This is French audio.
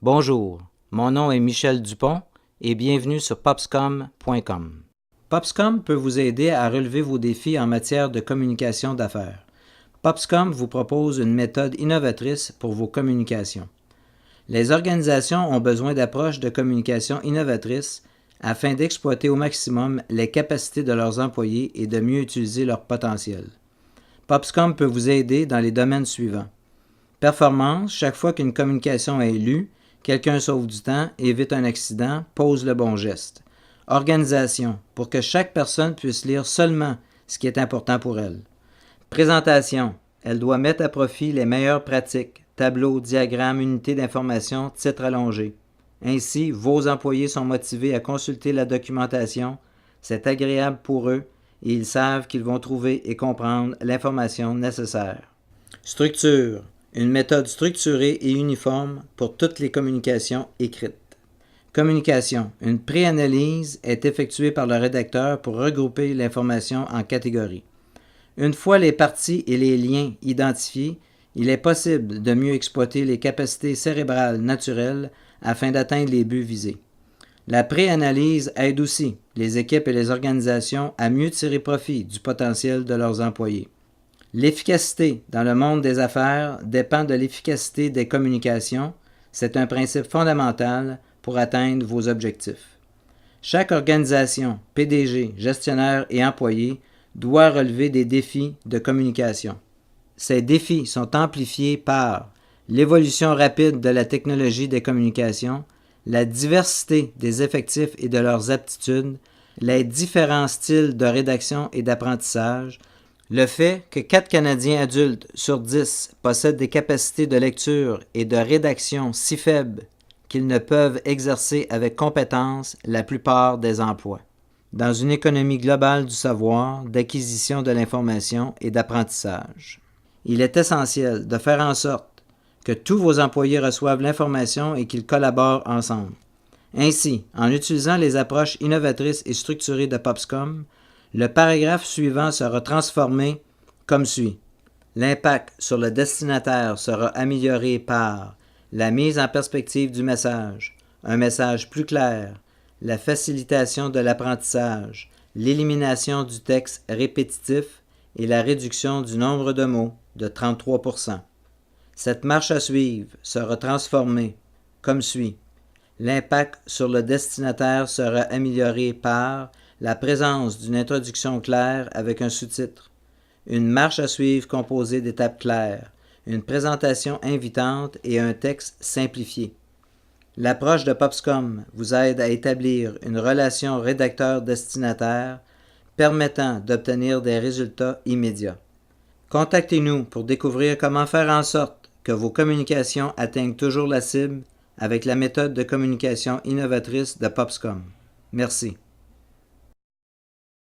Bonjour, mon nom est Michel Dupont et bienvenue sur popscom.com. Popscom peut vous aider à relever vos défis en matière de communication d'affaires. Popscom vous propose une méthode innovatrice pour vos communications. Les organisations ont besoin d'approches de communication innovatrices afin d'exploiter au maximum les capacités de leurs employés et de mieux utiliser leur potentiel. Popscom peut vous aider dans les domaines suivants. Performance, chaque fois qu'une communication est lue, quelqu'un sauve du temps, évite un accident, pose le bon geste. Organisation, pour que chaque personne puisse lire seulement ce qui est important pour elle. Présentation, elle doit mettre à profit les meilleures pratiques, tableaux, diagrammes, unités d'information, titres allongés. Ainsi, vos employés sont motivés à consulter la documentation, c'est agréable pour eux et ils savent qu'ils vont trouver et comprendre l'information nécessaire. Structure, une méthode structurée et uniforme pour toutes les communications écrites. Communication, une préanalyse est effectuée par le rédacteur pour regrouper l'information en catégories. Une fois les parties et les liens identifiés, il est possible de mieux exploiter les capacités cérébrales naturelles afin d'atteindre les buts visés. La préanalyse aide aussi les équipes et les organisations à mieux tirer profit du potentiel de leurs employés. L'efficacité dans le monde des affaires dépend de l'efficacité des communications. C'est un principe fondamental pour atteindre vos objectifs. Chaque organisation, PDG, gestionnaire et employé doit relever des défis de communication. Ces défis sont amplifiés par l'évolution rapide de la technologie des communications, la diversité des effectifs et de leurs aptitudes, les différents styles de rédaction et d'apprentissage, le fait que 4 Canadiens adultes sur 10 possèdent des capacités de lecture et de rédaction si faibles qu'ils ne peuvent exercer avec compétence la plupart des emplois. Dans une économie globale du savoir, d'acquisition de l'information et d'apprentissage, il est essentiel de faire en sorte que tous vos employés reçoivent l'information et qu'ils collaborent ensemble. Ainsi, en utilisant les approches innovatrices et structurées de Popscom, le paragraphe suivant sera transformé comme suit. L'impact sur le destinataire sera amélioré par la mise en perspective du message, un message plus clair, la facilitation de l'apprentissage, l'élimination du texte répétitif et la réduction du nombre de mots de 33%. Cette marche à suivre sera transformée comme suit. L'impact sur le destinataire sera amélioré par la présence d'une introduction claire avec un sous-titre, une marche à suivre composée d'étapes claires, une présentation invitante et un texte simplifié. L'approche de Popscom vous aide à établir une relation rédacteur-destinataire permettant d'obtenir des résultats immédiats. Contactez-nous pour découvrir comment faire en sorte que vos communications atteignent toujours la cible avec la méthode de communication innovatrice de Popscom. Merci.